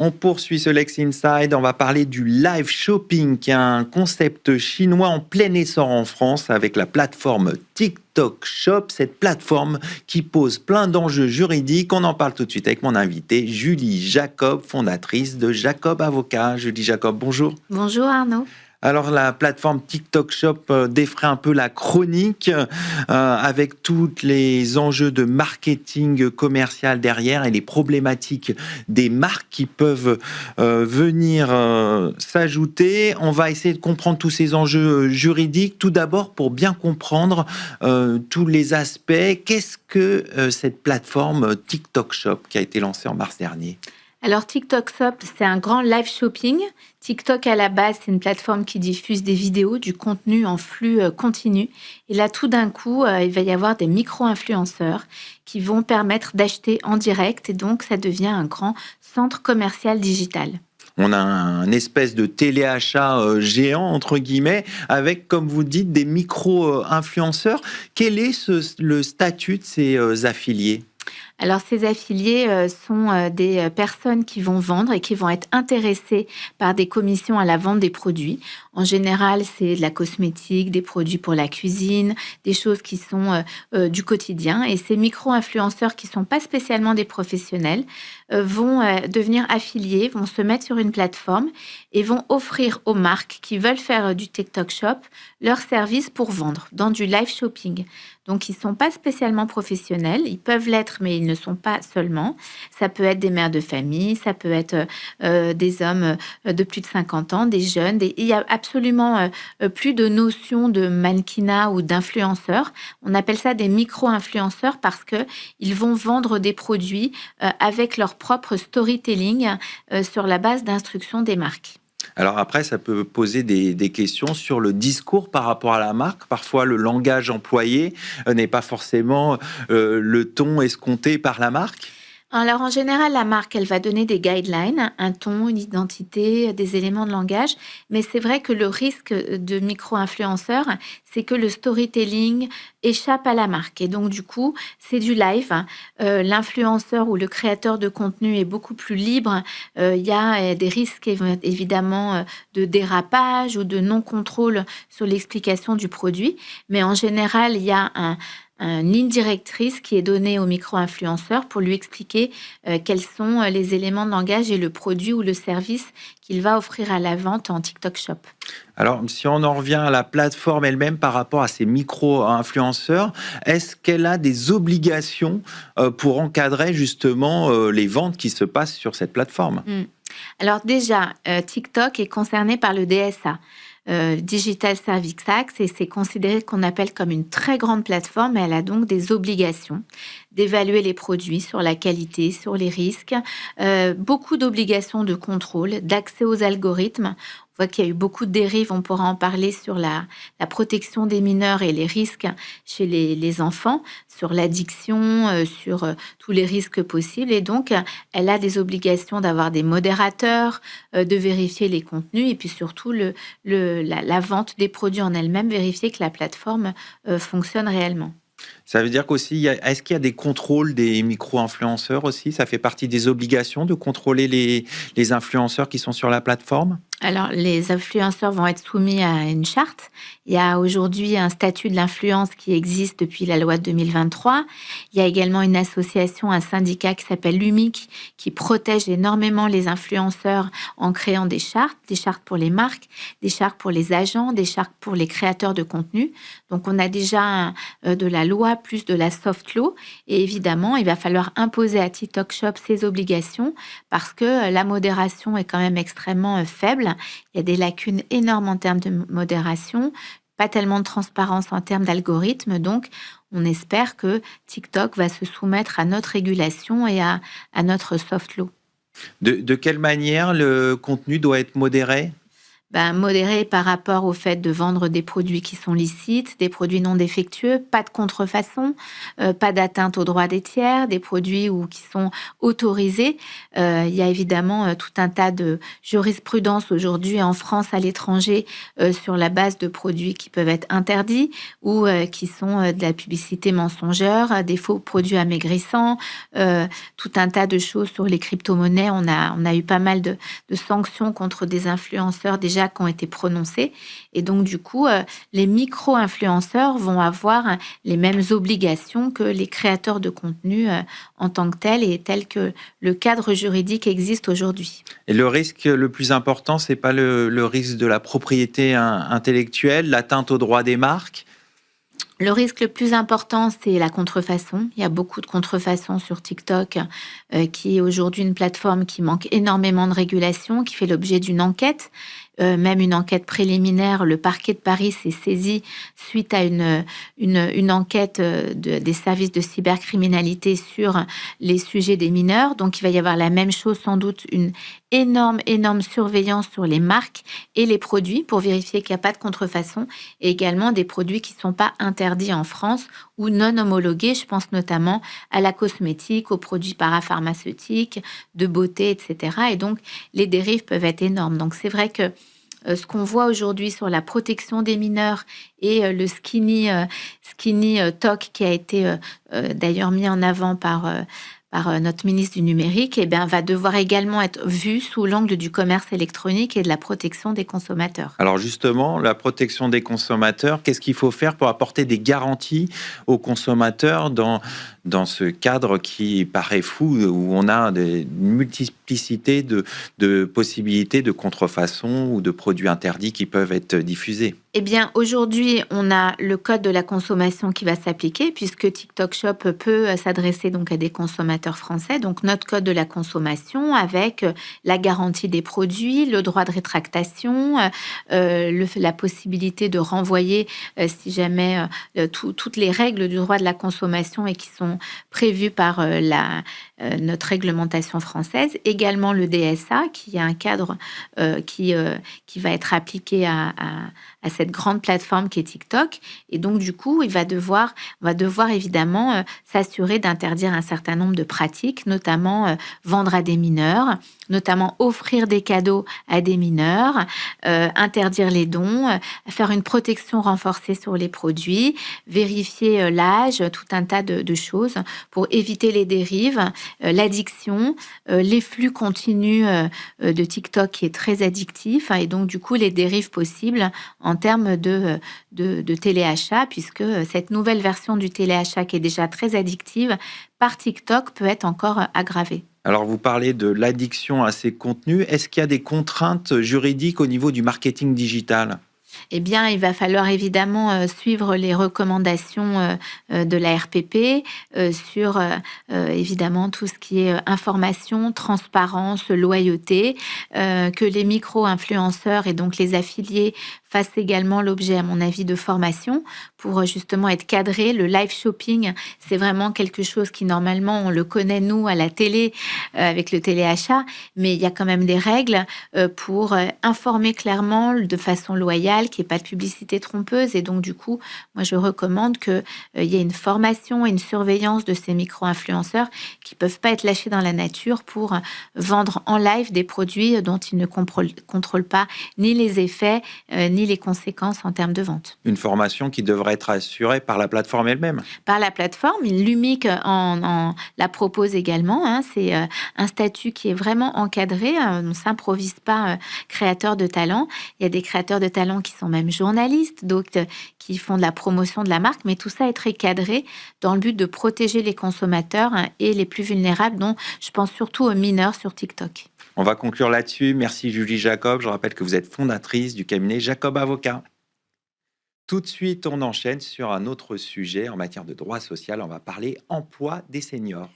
On poursuit ce Lex Inside, on va parler du live shopping, qui est un concept chinois en plein essor en France avec la plateforme TikTok Shop, cette plateforme qui pose plein d'enjeux juridiques. On en parle tout de suite avec mon invité, Julie Jacob, fondatrice de Jacob Avocat. Julie Jacob, bonjour. Bonjour Arnaud. Alors la plateforme TikTok Shop défraie un peu la chronique avec tous les enjeux de marketing commercial derrière et les problématiques des marques qui peuvent venir s'ajouter. On va essayer de comprendre tous ces enjeux juridiques. Tout d'abord, pour bien comprendre tous les aspects, qu'est-ce que cette plateforme TikTok Shop qui a été lancée en mars dernier ? Alors TikTok Shop, c'est un grand live shopping. TikTok à la base, c'est une plateforme qui diffuse des vidéos, du contenu en flux continu. Et là, tout d'un coup, il va y avoir des micro-influenceurs qui vont permettre d'acheter en direct. Et donc, ça devient un grand centre commercial digital. On a un espèce de téléachat géant, entre guillemets, avec, comme vous dites, des micro-influenceurs. Quel est le statut de ces affiliés ? Alors, ces affiliés sont des personnes qui vont vendre et qui vont être intéressées par des commissions à la vente des produits. En général, c'est de la cosmétique, des produits pour la cuisine, des choses qui sont du quotidien. Et ces micro-influenceurs qui ne sont pas spécialement des professionnels vont devenir affiliés, vont se mettre sur une plateforme et vont offrir aux marques qui veulent faire du TikTok Shop leurs services pour vendre dans du live shopping. Donc, ils ne sont pas spécialement professionnels. Ils peuvent l'être, mais ils ne sont pas seulement. Ça peut être des mères de famille, ça peut être des hommes de plus de 50 ans, des jeunes. Il y a absolument plus de notion de mannequinat ou d'influenceurs. On appelle ça des micro-influenceurs parce qu'ils vont vendre des produits avec leur propre storytelling sur la base d'instructions des marques. Alors après, ça peut poser des questions sur le discours par rapport à la marque. Parfois, le langage employé n'est pas forcément le ton escompté par la marque. Alors, en général, la marque, elle va donner des guidelines, un ton, une identité, des éléments de langage. Mais c'est vrai que le risque de micro-influenceurs, c'est que le storytelling échappe à la marque. Et donc, du coup, c'est du live. L'influenceur ou le créateur de contenu est beaucoup plus libre. Il y a des risques, évidemment, de dérapage ou de non-contrôle sur l'explication du produit. Mais en général, il y a une ligne directrice qui est donnée au micro-influenceur pour lui expliquer quels sont les éléments de langage et le produit ou le service qu'il va offrir à la vente en TikTok Shop. Alors, si on en revient à la plateforme elle-même par rapport à ces micro-influenceurs, est-ce qu'elle a des obligations pour encadrer justement les ventes qui se passent sur cette plateforme ? Alors déjà, TikTok est concerné par le DSA. Digital Services Act, et c'est considéré qu'on appelle comme une très grande plateforme, et elle a donc des obligations d'évaluer les produits sur la qualité, sur les risques, beaucoup d'obligations de contrôle, d'accès aux algorithmes. On voit qu'il y a eu beaucoup de dérives, on pourra en parler sur la protection des mineurs et les risques chez les enfants, sur l'addiction, sur tous les risques possibles. Et donc, elle a des obligations d'avoir des modérateurs, de vérifier les contenus et puis surtout la vente des produits en elle-même, vérifier que la plateforme fonctionne réellement. Ça veut dire qu'aussi, est-ce qu'il y a des contrôles des micro-influenceurs aussi ? Ça fait partie des obligations de contrôler les influenceurs qui sont sur la plateforme ? Alors, les influenceurs vont être soumis à une charte. Il y a aujourd'hui un statut de l'influence qui existe depuis la loi de 2023. Il y a également une association, un syndicat qui s'appelle l'UMIC, qui protège énormément les influenceurs en créant des chartes pour les marques, des chartes pour les agents, des chartes pour les créateurs de contenu. Donc, on a déjà de la loi plus de la soft law. Et évidemment, il va falloir imposer à TikTok Shop ses obligations parce que la modération est quand même extrêmement faible. Il y a des lacunes énormes en termes de modération, pas tellement de transparence en termes d'algorithme. Donc, on espère que TikTok va se soumettre à notre régulation et à notre soft law. De quelle manière le contenu doit être modéré ? modéré par rapport au fait de vendre des produits qui sont licites, des produits non défectueux, pas de contrefaçon, pas d'atteinte aux droits des tiers, des produits qui sont autorisés. Il y a évidemment tout un tas de jurisprudence aujourd'hui en France, à l'étranger, sur la base de produits qui peuvent être interdits ou qui sont de la publicité mensongère, des faux produits amaigrissants, tout un tas de choses sur les crypto-monnaies. On a eu pas mal de sanctions contre des influenceurs déjà qui ont été prononcées. Et donc, du coup, les micro-influenceurs vont avoir les mêmes obligations que les créateurs de contenu en tant que tels et tel que le cadre juridique existe aujourd'hui. Et le risque le plus important, c'est pas le risque de la propriété intellectuelle, l'atteinte aux droits des marques? Le risque le plus important, c'est la contrefaçon. Il y a beaucoup de contrefaçons sur TikTok, qui est aujourd'hui une plateforme qui manque énormément de régulation, qui fait l'objet d'une enquête, même une enquête préliminaire. Le parquet de Paris s'est saisi suite à une enquête des services de cybercriminalité sur les sujets des mineurs. Donc, il va y avoir la même chose, sans doute, une énorme surveillance sur les marques et les produits pour vérifier qu'il n'y a pas de contrefaçon, et également des produits qui ne sont pas interdits en France ou non homologués. Je pense notamment à la cosmétique, aux produits parapharmaceutiques, de beauté, etc. Et donc, les dérives peuvent être énormes. Donc, c'est vrai que ce qu'on voit aujourd'hui sur la protection des mineurs et le skinny talk qui a été d'ailleurs mis en avant par notre ministre du numérique, va devoir également être vu sous l'angle du commerce électronique et de la protection des consommateurs. Alors justement, la protection des consommateurs, qu'est-ce qu'il faut faire pour apporter des garanties aux consommateurs dans ce cadre qui paraît fou, où on a une multiplicité de possibilités de contrefaçon ou de produits interdits qui peuvent être diffusés? Eh bien, aujourd'hui, on a le code de la consommation qui va s'appliquer, puisque TikTok Shop peut s'adresser donc à des consommateurs français. Donc, notre code de la consommation avec la garantie des produits, le droit de rétractation, la possibilité de renvoyer si jamais toutes les règles du droit de la consommation et qui sont prévues par notre réglementation française. Également le DSA, qui est un cadre qui va être appliqué à cette grande plateforme qui est TikTok. Et donc, du coup, on va devoir évidemment s'assurer d'interdire un certain nombre de pratiques, notamment vendre à des mineurs, notamment offrir des cadeaux à des mineurs, interdire les dons, faire une protection renforcée sur les produits, vérifier l'âge, tout un tas de choses pour éviter les dérives, l'addiction, les flux continus de TikTok qui est très addictif, et donc du coup les dérives possibles en termes de téléachat, puisque cette nouvelle version du téléachat qui est déjà très addictive par TikTok peut être encore aggravée. Alors, vous parlez de l'addiction à ces contenus. Est-ce qu'il y a des contraintes juridiques au niveau du marketing digital? Eh bien, il va falloir évidemment suivre les recommandations de la RPP sur évidemment tout ce qui est information, transparence, loyauté, que les micro-influenceurs et donc les affiliés fassent également l'objet, à mon avis, de formation pour justement être cadrés. Le live shopping, c'est vraiment quelque chose qui, normalement, on le connaît, nous, à la télé, avec le téléachat, mais il y a quand même des règles pour informer clairement, de façon loyale, qu'il n'y ait pas de publicité trompeuse. Et donc, du coup, moi, je recommande qu'il y ait une formation et une surveillance de ces micro-influenceurs qui ne peuvent pas être lâchés dans la nature pour vendre en live des produits dont ils ne contrôlent pas ni les effets, ni les conséquences en termes de vente. Une formation qui devrait être assurée par la plateforme elle-même. Par la plateforme, l'UMIC la propose également. C'est un statut qui est vraiment encadré. On ne s'improvise pas créateur de talent. Il y a des créateurs de talent qui sont même journalistes, d'autres qui font de la promotion de la marque, mais tout ça est très cadré dans le but de protéger les consommateurs et les plus vulnérables, dont je pense surtout aux mineurs sur TikTok. On va conclure là-dessus. Merci Julie Jacob. Je rappelle que vous êtes fondatrice du cabinet Jacob Avocat. Tout de suite, on enchaîne sur un autre sujet en matière de droit social. On va parler emploi des seniors.